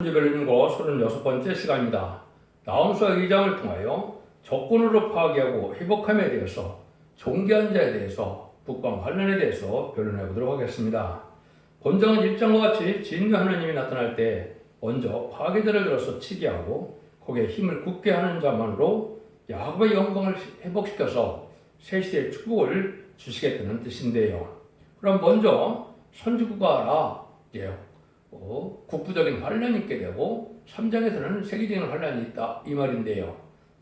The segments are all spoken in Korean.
별인고 36번째 시간입니다. 나홈수와 의장을 통하여 적군으로 파괴하고 회복함에 대해서 종교한 자에 대해서 북방 환란에 대해서 변론해 보도록 하겠습니다. 본장은 1장과 같이 진노 하나님이 나타날 때 먼저 파괴자를 들어서 치게 하고 거기에 힘을 굳게 하는 자만으로 야곱의 영광을 회복시켜서 새 시대의 축복을 주시겠다는 뜻인데요. 그럼 먼저 선지국가라 국부적인 환란이 있게 되고 3장에서는 세계적인 환란이 있다 이 말인데요.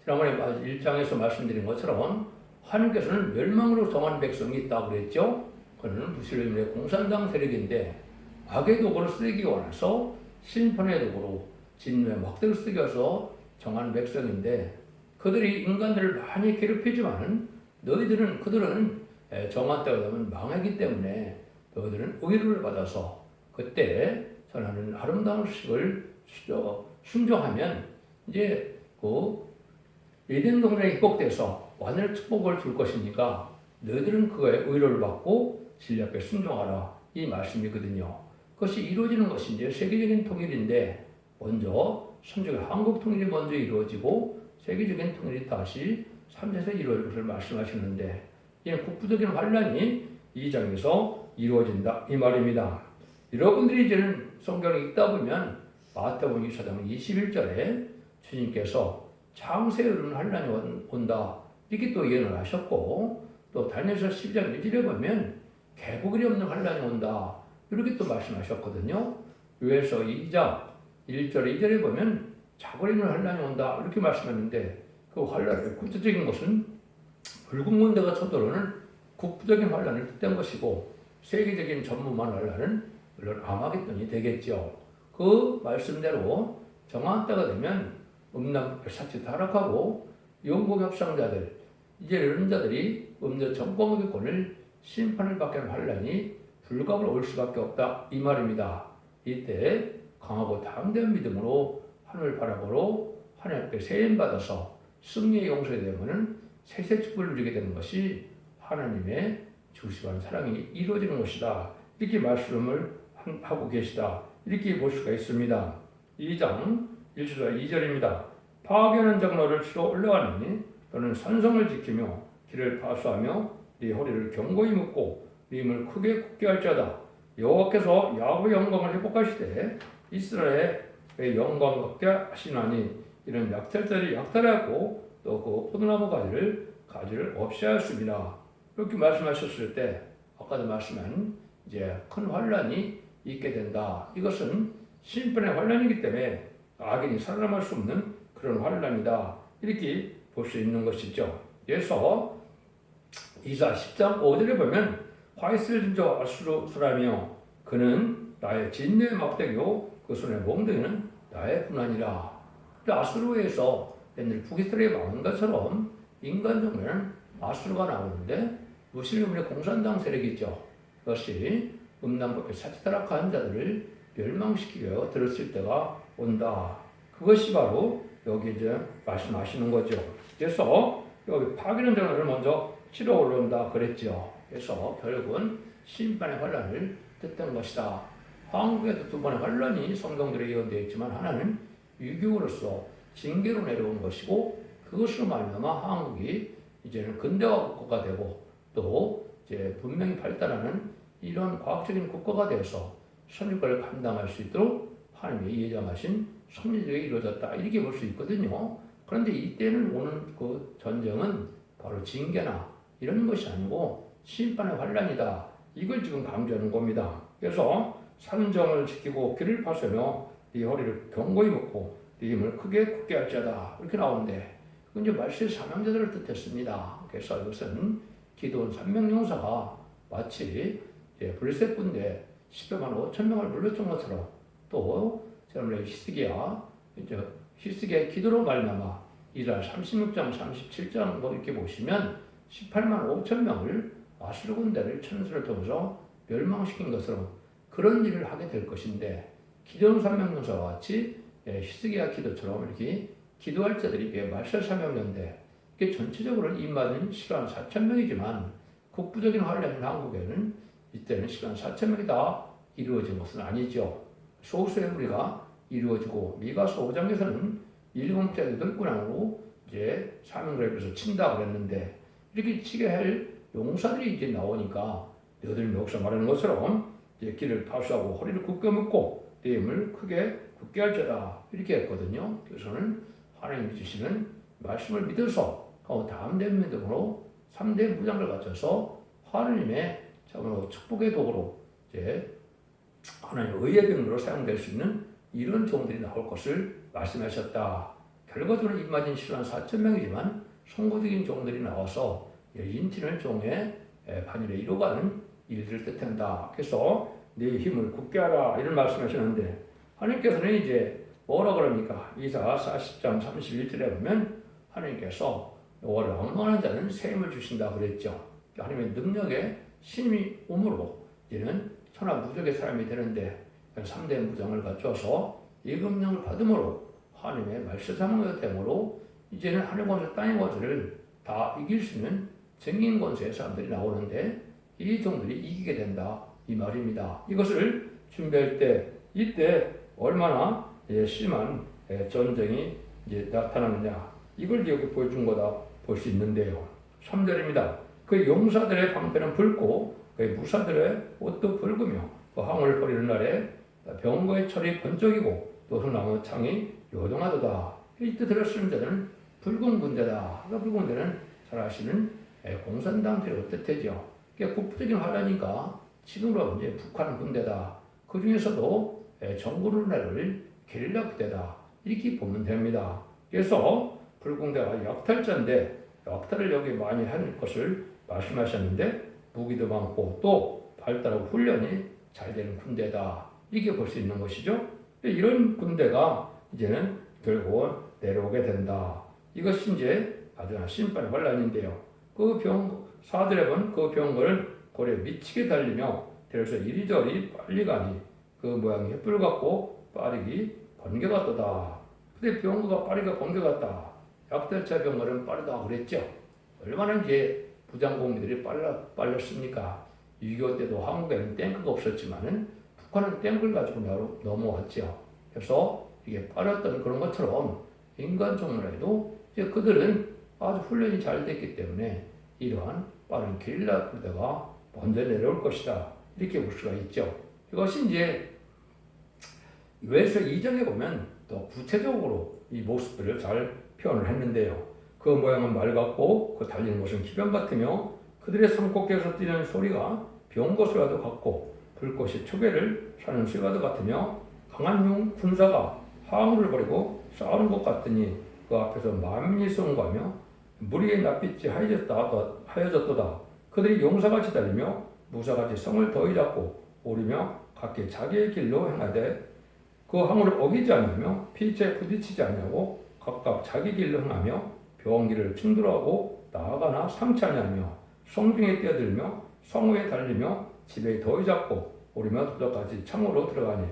지난번에 1장에서 말씀드린 것처럼 하나님께서는 멸망으로 정한 백성이 있다고 그랬죠. 그는 무슬림의 공산당 세력인데 악의 도구를 쓰기 원해서 심판의 도구로 진노의 막대를 쓰기 위해서 정한 백성인데 그들이 인간들을 많이 괴롭히지만 그들은 정한 때가 되면 망하기 때문에 너희들은 의를 받아서 그때 전하는 아름다운 식을 순종하면 이제 그 에덴 동산에 회복돼서 완전한 축복을 줄 것이니까 너희들은 그거에 의로를 받고 진리 앞에 순종하라 이 말씀이거든요. 그것이 이루어지는 것이 이제 세계적인 통일인데 먼저 선조의 한국 통일이 먼저 이루어지고 세계적인 통일이 다시 3세에서 이루어질 것을 말씀하시는데 이 국부적인 환란이 2장에서 이루어진다 이 말입니다. 여러분들이 이제는 성경을 읽다 보면 마태복음 24장 21절에 주님께서 창세에 이르는 환란이 온다 이렇게 또 예언을 하셨고 또 다니엘서 12장 1절에 보면 개국이 없는 환란이 온다 이렇게 또 말씀하셨거든요. 요엘서 2장 1절 2절에 보면 자고리 있는 환란이 온다 이렇게 말씀하는데 그 환란의 구체적인 것은 붉은 군대가 쳐들어오는 국부적인 환란을 뜻한 것이고 세계적인 전무만 환란은 물론 아마겟돈이 되겠죠. 그 말씀대로 정한 때가 되면 음란사치 타락하고 영국 협상자들 이제 이런 자들이 음료 정권의권을 심판을 받게 하는 환란이 불가을 올 수밖에 없다 이 말입니다. 이때 강하고 담대한 믿음으로 하늘을 바라보러 하나님 앞에 세임 받아서 승리의 용서에 되면은 세세 축복을 누리게 되는 것이 하나님의 주시한 사랑이 이루어지는 것이다. 이렇게 말씀을 하고 계시다. 이렇게 볼 수가 있습니다. 2장 1절과 2절입니다. 파괴하는 자가 너를 치러 올라가느니 너는 산성을 지키며 길을 파수하며 네 허리를 견고히 묶고 네 힘을 크게 굳게 할 자다. 여호와께서 야곱의 영광을 회복하시되 이스라엘의 영광 갖게 하시나니 이런 약탈자를 약탈하고 또 그 포도나무 가지를 없이 하였습니다. 이렇게 말씀하셨을 때 아까도 말씀한 이제 큰 환란이 있게 된다. 이것은 심판의 환란이기 때문에 악인이 살아남을 수 없는 그런 환란이다. 이렇게 볼 수 있는 것이죠. 그래서 이사 10장 5절에 보면 화이스를 진저 아수르라며 그는 나의 진노의 막대기요 그 손의 몽둥이는 나의 분한이라. 아수르에서 옛날 북이스라엘이 망한 것처럼 인간 중에는 아수르가 나오는데 무슬림의 공산당 세력이죠. 그것이 음란법에 사치타락한 자들을 멸망시키려 고 들었을 때가 온다. 그것이 바로 여기 이제 말씀하시는 거죠. 그래서 여기 파괴는 전화를 먼저 치러 올라온다 그랬죠. 그래서 결국은 심판의 환란을 뜻한 것이다. 한국에도 두 번의 환란이 성경들에 예언되어 있지만 하나는 유교로서 징계로 내려온 것이고 그것으로 말미암아 한국이 이제는 근대화 국가가 되고 또 이제 분명히 발달하는 이런 과학적인 국가가 되어서 선유과를 감당할 수 있도록 하나님이 예정하신 섭리적이 이루어졌다 이렇게 볼 수 있거든요. 그런데 이때는 오는 그 전쟁은 바로 징계나 이런 것이 아니고 심판의 환란이다. 이걸 지금 강조하는 겁니다. 그래서 산정을 지키고 길을 파서며 네 허리를 견고히 묶고 네 힘을 크게 굳게 할 자다 이렇게 나오는데 그건 이제 말세의 사명자들을 뜻했습니다. 그래서 이것은 기도원 3명용사가 마치 블레셋 군대 10만 5천 명을 물려준 것처럼 또 지난번에 히스기야의 기도로 말미암아 이스라엘 36장 37장 뭐 이렇게 보시면 18만 5천 명을 아수르 군대를 천수를 통해서 멸망시킨 것처럼 그런 일을 하게 될 것인데 기도원 3명용사와 같이 히스기야 기도처럼 이렇게 기도할 자들이 말세 사명자인데 이게 전체적으로는 입맞은 10만 4천 명이지만 국부적인 환란인 한국에는 이때는 10만 4천 명이 다 이루어진 것은 아니죠. 소수의 우리가 이루어지고 미가서 5장에서는 일곱째 들꾼왕으로 이제 사명그래프에서 친다 그랬는데 이렇게 치게 할 용사들이 이제 나오니까 너희들 여기서 말하는 것처럼 이제 길을 파수하고 허리를 굳게 묶고 내 힘을 크게 굳게 할지어다 이렇게 했거든요. 그래서는 하나님이 주시는 말씀을 믿어서 다음 대면으로 3대 무장을 갖춰서 하나님의 참으로 축복의 도구로 이제 하나님의 의의 병으로 사용될 수 있는 이런 종들이 나올 것을 말씀하셨다. 결과적으로 입맞은 실은 4,000명이지만 선구적인 종들이 나와서 인친을 종의 반열에 이루어가는 일들을 뜻한다. 그래서 네 힘을 굳게 하라 이런 말씀하셨는데 하나님께서는 이제 뭐라 그럽니까? 이사 40장 31절에 보면 하나님께서 너를 악망하는 자는 새 힘을 주신다 그랬죠. 하나님의 능력에 신이 오므로 이제는 천하무적의 사람이 되는데 3대 무장을 갖춰서 예금령을 받음으로 하나님의 말세사명이 되므로 이제는 하늘 권세 땅의 권세를 다 이길 수 있는 정인 권세의 사람들이 나오는데 이 종들이 이기게 된다 이 말입니다. 이것을 준비할 때 이때 얼마나 심한 전쟁이 이제 나타나느냐 이걸 여기 보여준 거다 볼 수 있는데요. 3절입니다. 그 용사들의 방패는 붉고 그 무사들의 옷도 붉으며 그 항우를 버리는 날에 병거의 철이 번쩍이고 또 소나무 창이 요동하도다. 이때 들었을 때는 붉은 군대다. 그 붉은 군대는 잘 아시는 공산당들의 뜻이죠. 국부적인 화라니까 지금으로 이제 북한 군대다. 그 중에서도 정부를 내릴 게릴라 부대다. 이렇게 보면 됩니다. 그래서 불공대가 약탈자인데 약탈을 여기 많이 한 것을 말씀하셨는데 무기도 많고 또 발달하고 훈련이 잘 되는 군대다. 이게 볼 수 있는 것이죠. 이런 군대가 이제는 결국은 내려오게 된다. 이것이 이제 아주 심판의 환란인데요. 그 사드랩은 그 병거를 고래 미치게 달리며 그래서 이리저리 빨리 가니 그 모양이 횃불 같고 빠르기 번개같도다. 근데 병거가 빠르기가 번개같다. 약탈자 병거는 빠르다 그랬죠. 얼마나 이제 부장공비들이 빨랐습니까? 6.25 때도 한국에는 탱크가 없었지만은 북한은 탱크를 가지고 넘어왔죠. 그래서 이게 빠졌던 그런 것처럼 인간 종말에도 이제 그들은 아주 훈련이 잘 됐기 때문에 이러한 빠른 게릴라 부대가 먼저 내려올 것이다. 이렇게 볼 수가 있죠. 이것이 이제 요에서 2장에 보면 더 구체적으로 이 모습들을 잘 표현을 했는데요. 그 모양은 말 같고 그 달리는 것은 기병 같으며 그들의 산꼭대기에서 뛰는 소리가 병거 소리와도 같고 불꽃이 초계를 사는 소리와도 같으며 강한 군사가 항우를 버리고 싸우는 것 같더니 그 앞에서 만민이 쏜거하며 무리의 낯빛이 하여졌도다. 그들이 용사같이 달리며 무사같이 성을 더위 잡고 오르며 각기 자기의 길로 행하되 그 항우를 어기지 않으며 피체에 부딪히지 않냐고 각각 자기 길로 행하며 병기를 충돌하고 나아가나 상치 않냐며 성중에 뛰어들며 성우에 달리며 집에 더위 잡고 오르며 도덕까지 창으로 들어가니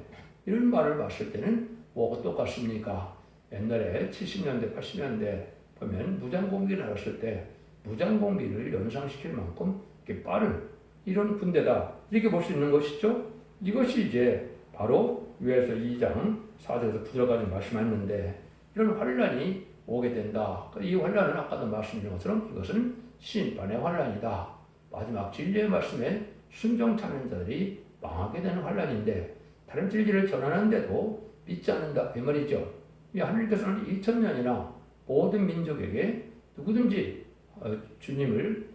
이런 말을 봤을 때는 뭐가 똑같습니까? 옛날에 70년대 80년대 보면 무장공비를 나왔을 때 무장공비를 연상시킬 만큼 이렇게 빠른 이런 군대다 이렇게 볼 수 있는 것이죠. 이것이 이제 바로 요에서 2장 4절에서 9절까지 말씀했는데 이런 환란이 오게 된다. 이 환란은 아까도 말씀드린 것처럼 이것은 심판의 환란이다. 마지막 진리의 말씀에 순종 찾는 자들이 망하게 되는 환란인데 다른 진리를 전하는데도 믿지 않는다 이 말이죠. 하나님께서는 2000년이나 모든 민족에게 누구든지 주님을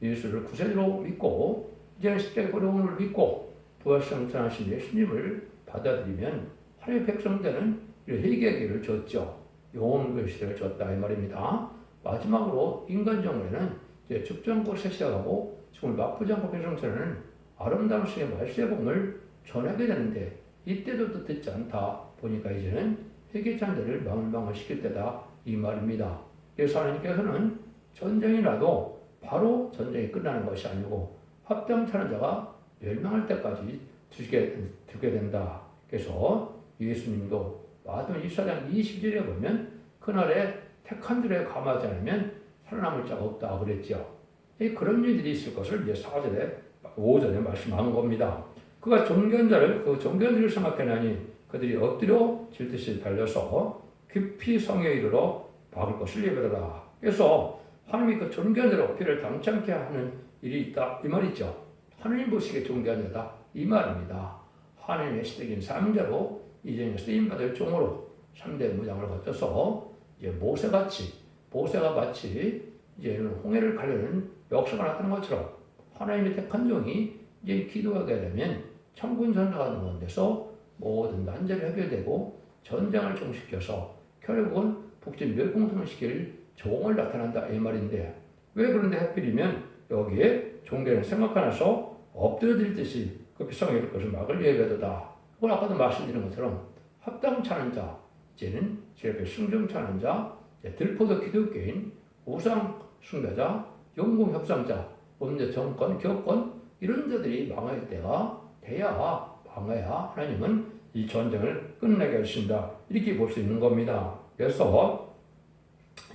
예수를 구세주로 믿고 이제는 십자가의 고통을 믿고 부활승천하신 예수님을 받아들이면 하나님의 백성들은 회개의 길을 줬죠. 영혼의 시대를 줬다 이 말입니다. 마지막으로 인간정부에는 이제 죽전꽃에 시작하고 지금 나쁘지 않고 백성처는 아름다운 수의 말세의 복을 전하게 되는데 이때도 또 듣지 않다 보니까 이제는 회개자들을 망을시킬 때다 이 말입니다. 그래서 하나님께서는 전쟁이 나도 바로 전쟁이 끝나는 것이 아니고 합당찮은 자가 멸망할 때까지 두게 된다. 그래서 예수님도 마태복음 24장 20절에 보면 그날에 택한 들에 감하지 않으면 살아남을 자가 없다 그랬죠. 그런 일들이 있을 것을 이제 4절에 5절에 말씀한 겁니다. 그가 존귀한 자를 그 존귀한 일을 생각하나니 그들이 엎드려 질 듯이 달려서 깊이 성에 이르러 박을 것을 예배하라. 그래서 하나님이 그 존귀한 피를 당찮게 하는 일이 있다 이 말이죠. 하나님 보시기에 존귀한 자다 이 말입니다. 하나님의 시대적인 사명자로 이전에 쓰임받을 종으로 3대 무장을 거쳐서 이제 모세가 마치 이제는 홍해를 가르는 역사가 나타난 것처럼 하나님의 택한 종이 이제 기도하게 되면 천군 전사가 나오는 데서 모든 난제를 해결되고 전쟁을 종식해서 결국은 북진 멸공성을 시킬 종을 나타난다 이 말인데 왜 그런데 하필이면 여기에 종교는 생각하면서 엎드려질 듯이 그 비상에 이를 것을 막을 예배도다. 그걸 아까도 말씀드린 것처럼 합당찮은 자, 이제는 제 옆에 승정찮은 자, 들포도 기독교인, 우상 숭배자, 용공협상자, 범죄 정권, 교권 이런 자들이 망할 때가 돼야 망해야 하나님은 이 전쟁을 끝내게 하신다. 이렇게 볼 수 있는 겁니다. 그래서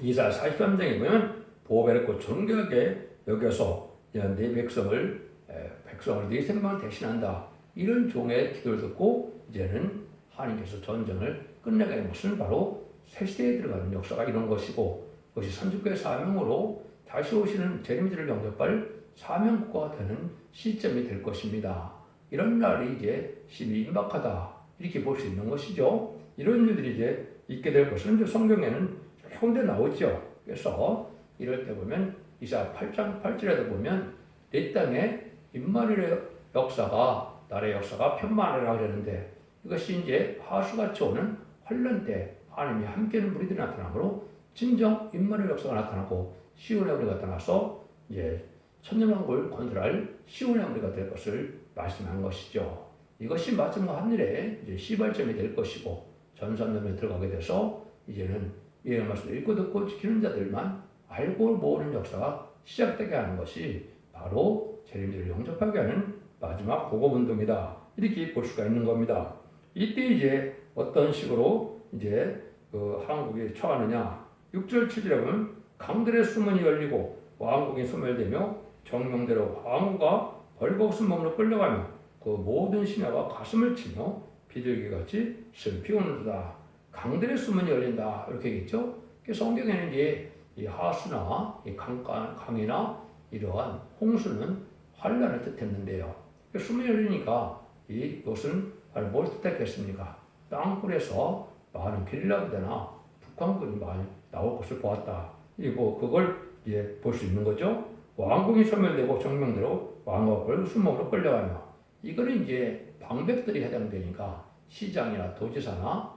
이사야 43장에 보면 보배롭고 존귀하게 여겨서 네 백성을 네 생명을 대신한다. 이런 종의 기도를 듣고 이제는 하나님께서 전쟁을 끝내게 하는 것은 바로 새 시대에 들어가는 역사가 이런 것이고 그것이 선지교의 사명으로 다시 오시는 재림들을 영접할 사명국가가 되는 시점이 될 것입니다. 이런 날이 이제 심히 임박하다. 이렇게 볼 수 있는 것이죠. 이런 일들이 이제 있게 될 것은 이제 성경에는 형대 나오죠. 그래서 이럴 때 보면 이사야 8장 8절에도 보면 내 땅에 임마누엘의 역사가 나라의 역사가 편만하라고 그러는데 이것이 이제 하수같이 오는 환란 때 하나님이 함께하는 무리들이 나타나므로 진정 임마누엘 역사가 나타나고 시온의 무리가 나타나서 이제 천년왕국을 건설할 시온의 무리가 될 것을 말씀한 것이죠. 이것이 마지막 하늘에 이제 시발점이 될 것이고 전산점에 들어가게 돼서 이제는 이 말씀을 읽고 듣고 지키는 자들만 알고 모으는 역사가 시작되게 하는 것이 바로 재림들을 영접하게 하는 마지막 복음운동이다. 이렇게 볼 수가 있는 겁니다. 이때 이제 어떤 식으로 이제 그 한국이 처하느냐. 6절 7절에 보면 강들의 수문이 열리고 왕국이 소멸되며 정명대로 황후가 벌거벗은 몸으로 끌려가며 그 모든 신하가 가슴을 치며 비둘기같이 슬피 우는도다. 강들의 수문이 열린다. 이렇게 얘기했죠. 성경에는 이제 이 하수나 이 강이나 이러한 홍수는 환란을 뜻했는데요. 수문이 열리니까 이것은 바로 뭘 뜻했겠습니까? 땅굴에서 많은 게릴라 부대나 북한군이 많이 나올 것을 보았다. 이거 그걸 이제 볼 수 있는 거죠. 왕궁이 소멸되고 정명대로 왕업을 수목으로 끌려가며 이거는 이제 방백들이 해당되니까 시장이나 도지사나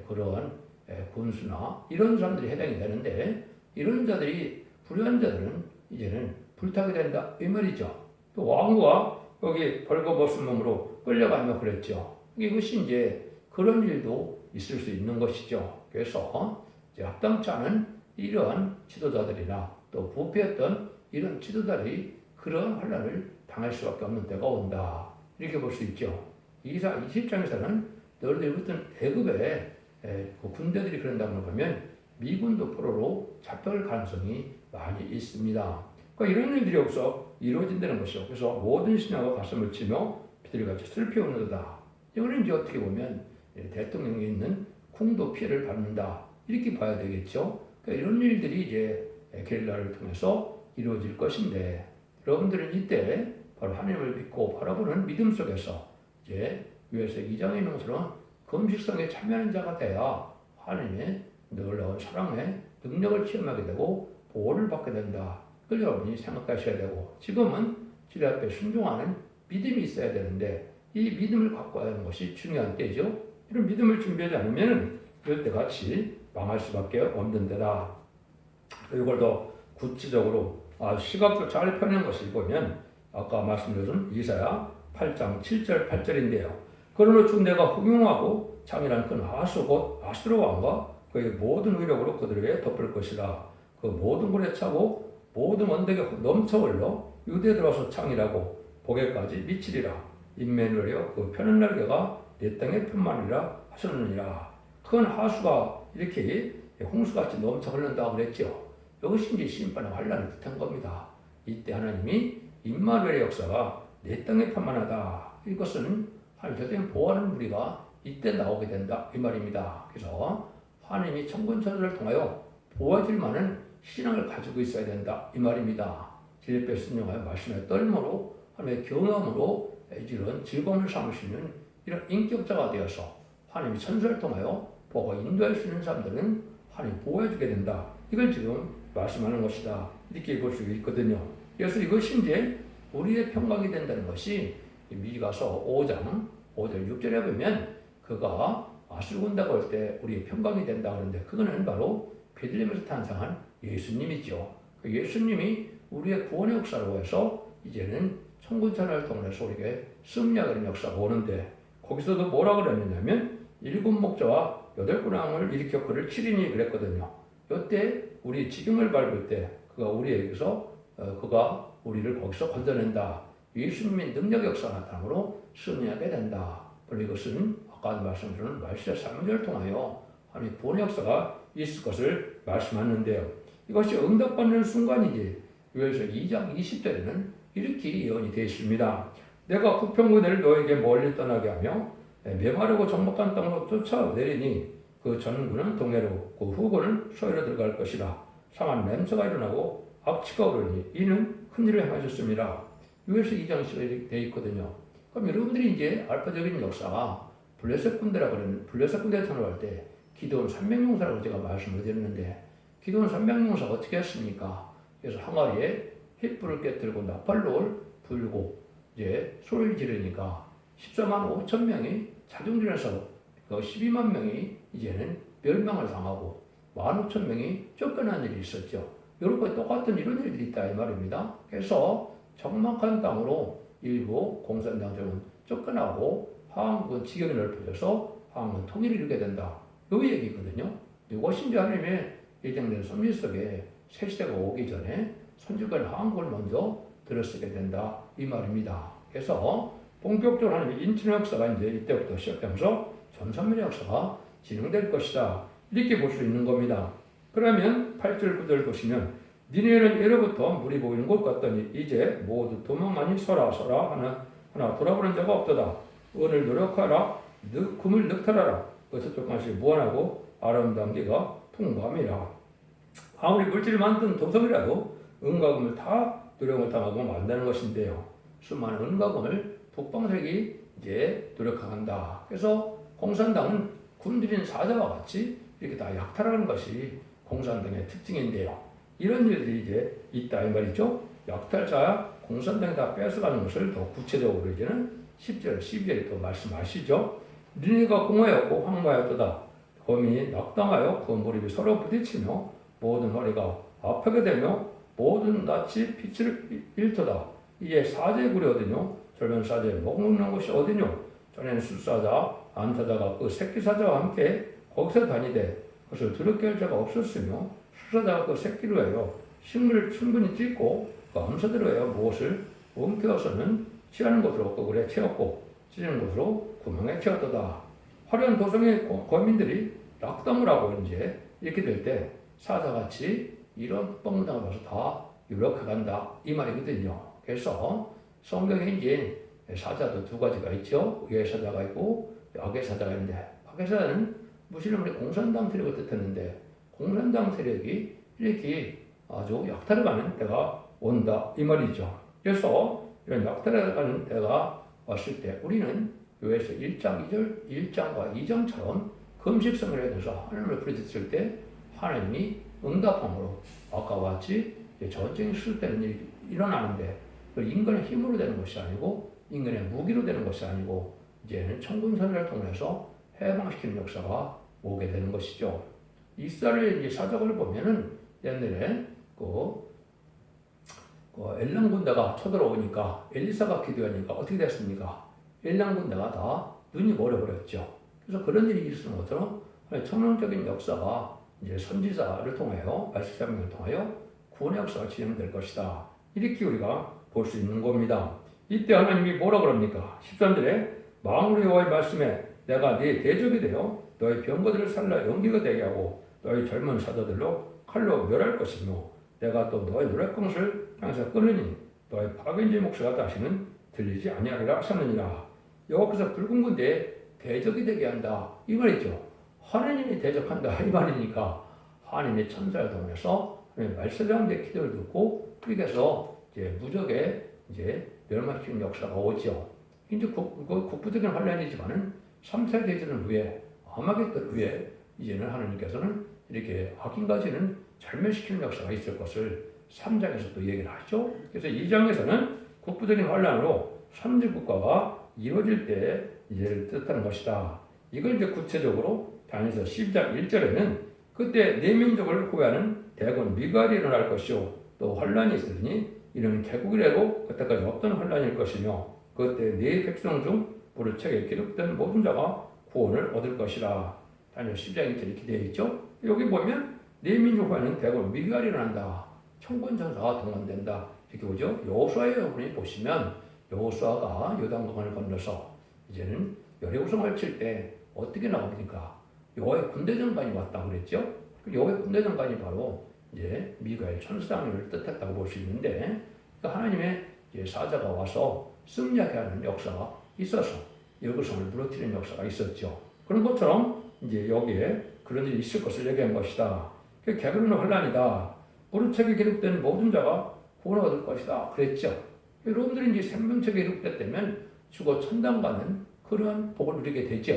그런 군수나 이런 사람들이 해당이 되는데 이런 자들이 불의한 자들은 이제는 불타게 된다 이 말이죠. 또 왕후가 여기 벌거벗은 몸으로 끌려가며 그랬죠. 이것이 이제 그런 일도 있을 수 있는 것이죠. 그래서 이제 합당치 않은 이러한 지도자들이나 또 부패했던 이런 지도자들이 그런 환란을 당할 수밖에 없는 때가 온다. 이렇게 볼 수 있죠. 이사 20장에서는 너희들이 어떤 애굽의 그 군대들이 그런다고 보면 미군도 포로로 잡혀갈 가능성이 많이 있습니다. 그러니까 이런 일들이 없어 이루어진다는 것이죠. 그래서 모든 신하가 가슴을 치며 비둘기같이 슬피 우는도다. 이거는 이제 어떻게 보면 대통령이 있는 궁도 피해를 받는다. 이렇게 봐야 되겠죠. 그러니까 이런 일들이 이제 게릴라를 통해서 이루어질 것인데 여러분들은 이때 바로 하나님을 믿고 바라보는 믿음 속에서 이제 요한계시록 2장에 있는 것처럼 금식성에 참여하는 자가 돼야 하나님의 놀라운 사랑의 능력을 체험하게 되고 보호를 받게 된다. 그걸 여러분이 생각하셔야 되고 지금은 주님 앞에 순종하는 믿음이 있어야 되는데 이 믿음을 갖고 가는 것이 중요한 때죠. 이런 믿음을 준비하지 않으면 이럴 때 같이 망할 수밖에 없는 데다. 이걸 더 구체적으로 시각적으로 잘 펴낸 것을 보면 아까 말씀드린 이사야 8장 7절 8절인데요. 그러므로 주 내가 흉흉하고 장이란 큰 하수 곧 아수르 왕과 그의 모든 위력으로 그들 위에 덮을 것이라. 그 모든 굴에 차고 모든 언덕에 넘쳐 흘러 유대에 들어와서 창이라고 보게까지 미치리라. 임마누엘이여 그 펴는 날개가 내 땅에 편만이라 하셨느니라. 큰 하수가 이렇게 홍수같이 넘쳐 흐른다고 그랬죠. 이것이 이제 심판의 환란을 뜻한 겁니다. 이때 하나님이 임마누엘의 역사가 내 땅에 편만하다. 이것은 하나님 저 땅에 보호하는 무리가 이때 나오게 된다 이 말입니다. 그래서 하나님이 천군천사를 통하여 보호해줄 만한 신앙을 가지고 있어야 된다 이 말입니다. 빌립보에 순종하여 말씀의 떨림으로 하나님의 경험으로 이런 즐거움을 삼으시는 이런 인격자가 되어서 하나님이 천사를 통하여 보고 인도할 수 있는 사람들은 하나님 보호해주게 된다. 이걸 지금 말씀하는 것이다. 이렇게 볼 수 있거든요. 그래서 이것이 이제 우리의 평강이 된다는 것이 미가서 5장 5절 6절에 보면 그가 아술군다고 할 때 우리의 평강이 된다 그러는데 그거는 바로 베들레헴에서 탄생한 예수님이죠. 그 예수님이 우리의 구원의 역사로 해서 이제는 천군천사를 통해서 우리에게 승리하는 역사가 오는데 거기서도 뭐라 그랬느냐면 7목자와 8꾼의 왕을 일으켜 그를 7인이 그랬거든요. 이때 우리 지경을 밟을 때 그가 우리에게서 그가 우리를 거기서 건져낸다. 예수님의 능력 역사가 나타남으로 승리하게 된다. 그리고 이것은 아까 말씀드린 말씀의 삶을 통하여 하나님의 구원의 역사가 있을 것을 말씀하는데요. 이것이 응답받는 순간이지. 그래서 2장 20절에는 이렇게 예언이 되어 있습니다. 내가 부평군을 너에게 멀리 떠나게 하며 메마르고 적막한 땅으로 쫓아내리니 그 전군은 동해로 그 후군은 서해로 들어갈 것이라. 상한 냄새가 일어나고 악취가 오르니 이는 큰일을 행하셨습니다. 유에서 2장 10절에 되어 있거든요. 그럼 여러분들이 이제 알파적인 역사가 블레셋 군대라고 그러는 블레셋 군대에 통할 때 기드온 300용사라고 제가 말씀을 드렸는데 기드온 300용사가 어떻게 했습니까? 그래서 항아리에 횃불을 깨뜨리고 나팔로를 불고 이제 소리를 지르니까 14만 5천 명이 자중질에서 12만 명이 이제는 멸망을 당하고 15,000명이 쫓겨난 일이 있었죠. 여러분 똑같은 이런 일들이 있다 이 말입니다. 그래서 적막한 땅으로 일부 공산당들은 쫓겨나고 하한국은 지경이 넓어져서 하한국은 통일을 이루게 된다. 이 얘기거든요. 이것이 이제 하나님의 예정된 섭리 속에 새 시대가 오기 전에 선지권 하한국을 먼저 들어쓰게 된다 이 말입니다. 그래서 본격적으로 하나님의 인치의 역사가 이제 이때부터 시작되면서 전산민의 역사가 진행될 것이다. 이렇게 볼 수 있는 겁니다. 그러면 8절 9절 보시면 니네는 예로부터 물이 보이는 곳 같더니 이제 모두 도망하니 서라 하나 돌아보는 자가 없도다. 오늘 노력하라 금을 늑탈하라. 저쪽 것이 무한하고 아름다운 데가 풍부함이라. 아무리 물질을 만든 도성이라도 은과 금을 다 노력을 당하고 만드는 것인데요. 수많은 은과 금을 북방색이 이제 노력한다. 그래서 공산당은 굶주린 사자와 같이 이렇게 다 약탈하는 것이 공산당의 특징인데요. 이런 일들이 이제 있다 이 말이죠. 약탈자야 공산당이 다 뺏어가는 것을 더 구체적으로 이제는 10절, 12절에 또 말씀하시죠. 니네가 공허하였고 황무하였도다. 검이 낙당하여 그 무릎이 서로 부딪히며 모든 허리가 아프게 되며 모든 낯이 빛을 잃도다. 이제 사제의 굴이 어디뇨? 젊은 사제의 먹는 곳이 어디뇨? 전에는 숫사자, 암사자가 그 새끼 사자와 함께 거기서 다니되 그것을 두렵게 할 자가 없었으며 숫사자가 그 새끼로 해요. 식물을 충분히 찢고 그 암사대로 해요. 무엇을 움켜서는 취하는 곳으로 거울에 채웠고 찢는 곳으로 구멍에 채웠도다. 화려한 도성의 거민들이 낙담을 하고 이제 이렇게 될 때 사자같이 이런 뻥당을 봐서 다 유력해간다 이 말이거든요. 그래서 성경에 이제 사자도 두 가지가 있죠. 의의 사자가 있고 악의 사자가 있는데 악의 사자는 무슬림의 공산당 세력을 뜻했는데 공산당 세력이 이렇게 아주 약탈해가는 때가 온다 이 말이죠. 그래서 이런 약탈해가는 때가 왔을 때 우리는 요에서 1장 2절 1장과 2장처럼 금식성을 해야 돼서 하나님을 부르짖을 때 하나님이 응답함으로 아까 같이 전쟁이 있을 때는 일이 일어나는데 인간의 힘으로 되는 것이 아니고 인간의 무기로 되는 것이 아니고 이제는 천군선을 통해서 해방시키는 역사가 오게 되는 것이죠. 이스라엘 이제 사적을 보면은 옛날에 엘람 군대가 쳐들어오니까 엘리사가 기도하니까 어떻게 됐습니까? 엘람 군대가 다 눈이 멀어버렸죠. 그래서 그런 일이 있었던 것처럼 천원적인 역사가 이제 선지자를 통하여 말씀을 통하여 구원의 역사가 진행될 것이다. 이렇게 우리가 볼 수 있는 겁니다. 이때 하나님이 뭐라 그럽니까? 13절에 만군의 여호와의 말씀에 내가 네 대적이 되어 너희 병거들을 살라 연기가 되게 하고 너희 젊은 사자들로 칼로 멸할 것이며 내가 또 너희 노랫공을 향해서 끊으니 너희 박인지 목소리가 다시는 들리지 아니하리라 하셨느니라. 여호와께서 붉은 군대에 대적이 되게 한다 이 말이죠. 하느님이 대적한다 이 말이니까 하느님의 천사를 동원해서 말세장제 기도를 듣고 그렇게해서 이제 무적의 이제 멸망시키는 역사가 오죠. 이제 국부적인 환란이지만은 3차 대전을 후에 아마겟돈 후에 이제는 하느님께서는 이렇게 악인 가지는 절멸시키는 역사가 있을 것을 3장에서 또 얘기를 하죠. 그래서 2장에서는 국부적인 환란으로 삼지 국가가 이루어질 때 이제를 뜻하는 것이다. 이걸 이제 구체적으로 다니엘서 10장 1절에는 그때 네 민족을 구하는 대군 미갈이 일어날 것이요 또 환란이 있으니 이는 개국이라도 그때까지 어떤 환란일 것이며 그때 네 백성 중 부르책에 기록된 모든 자가 구원을 얻을 것이라. 다니엘 10장 1절에 이렇게 되어 있죠. 여기 보면 네 민족 구하는 대군 미갈이 일어난다. 천군천사가 동원된다. 이렇게 보죠. 여호수아의 여러분이 보시면 여호수아가 요단강을 건너서 이제는 여리고성을 칠 때 어떻게 나옵니까? 여호와의 군대 장관이 왔다고 그랬죠. 여호와의 군대 장관이 바로 이제 미가엘 천사장을 뜻했다고 볼 수 있는데 그러니까 하나님의 이제 사자가 와서 승리하게 하는 역사가 있어서 여리고성을 무너뜨리는 역사가 있었죠. 그런 것처럼 이제 여기에 그런 일이 있을 것을 얘기한 것이다. 개그는 환란이다. 부르책에 기록된 모든 자가 구원을 얻을 것이다. 그랬죠. 여러분들이 이제 생명책에 기록됐다면 죽어 천당 가는 그런 복을 누리게 되죠.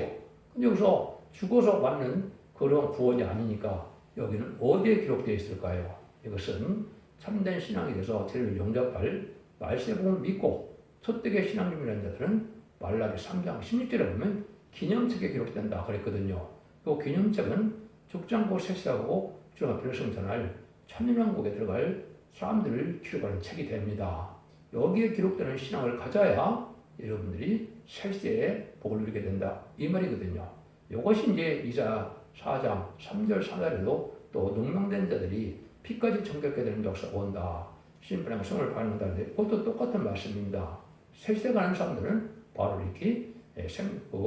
근데 여기서 죽어서 받는 그런 구원이 아니니까 여기는 어디에 기록되어 있을까요? 이것은 참된 신앙이 돼서 죄를 용접할 말세복음을 믿고 첫되게 신앙심이라는 자들은 말라기 3장 16절에 보면 기념책에 기록된다 그랬거든요. 그 기념책은 죽지 않고 셋이하고 주님의 별성 전할 천년왕국에 들어갈 사람들을 기록하는 책이 됩니다. 여기에 기록되는 신앙을 가져야 여러분들이 셋세의 복을 누리게 된다 이 말이거든요. 이것이 이제 이사 4장 3절 4절에도 또 농명된 자들이 피까지 정결케 되는 역사가 온다. 신분의 성을 받는다는데 그것도 똑같은 말씀입니다. 셋세 가는 사람들은 바로 이렇게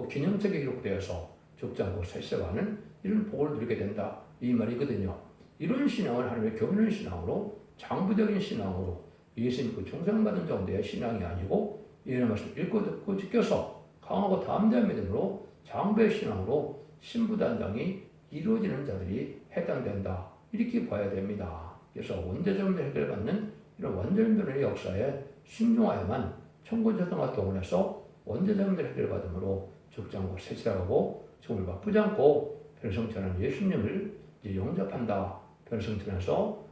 기념책에 기록되어서 죽지 않고 셋세 가는 이런 복을 누리게 된다 이 말이거든요. 이런 신앙을 하나님의 교훈하는 신앙으로 장부적인 신앙으로 예수 믿고 중생받은 정도의 신앙이 아니고 이런 말씀 읽고 듣고 지켜서 강하고 담대한 믿음으로 장부의 신앙으로 신부단장이 이루어지는 자들이 해당된다. 이렇게 봐야 됩니다. 그래서 원죄전멸 해결받는 이런 원죄전멸의 역사에 순종하여만 천군천사가 동원해서 원죄전멸 해결받음으로 죽지 않고 세치라고 죽음을 바쁘지 않고 별성천한 예수님을 이제 영접한다. 별성천에서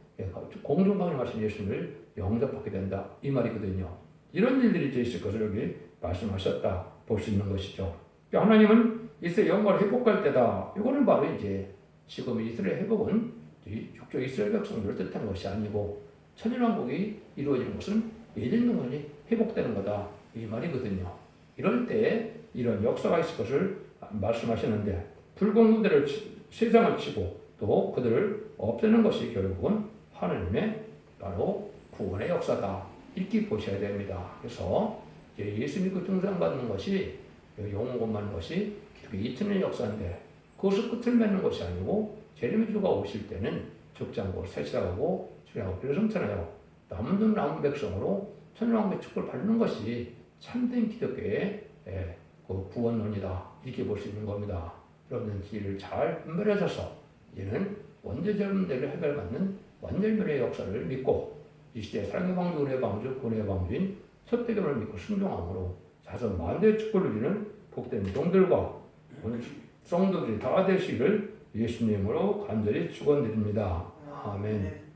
공중강림하신 예수님을 영접하게 된다. 이 말이거든요. 이런 일들이 이제 있을 것을 여기 말씀하셨다. 볼 수 있는 것이죠. 하나님은 이스라엘 영광을 회복할 때다. 이거는 바로 이제 지금 이스라엘 회복은 육조 이스라엘 백성들을 뜻한 것이 아니고 천년왕국이 이루어지는 것은 예전 동안이 회복되는 거다. 이 말이거든요. 이럴 때 이런 역사가 있을 것을 말씀하시는데 불공군대를 세상을 치고 또 그들을 없애는 것이 결국은 하나님의 바로 구원의 역사다. 이렇게 보셔야 됩니다. 그래서 예수 믿고 중생받는 것이 영원 받는 것이 기독교 2000년 역사인데 그것을 끝을 맺는 것이 아니고 재림의 주가 오실 때는 죽지 않고 세시하고 주하고 별성천하여 남은 백성으로 천년왕국의 축복을 받는 것이 참된 기독교의 그 구원론이다. 이렇게 볼 수 있는 겁니다. 여러분들 길을 잘 분별하셔서 이제는 원죄절문제를 해결받는 완전별의 역사를 믿고 이 시대의 사랑의 방주, 은혜의 방주, 구원의 방주인 첫대교를 믿고 순종함으로 자선 만대의 축복을 누리는 복된 종들과 성도들이 다 되시기를 예수님으로 간절히 축원드립니다. 아멘.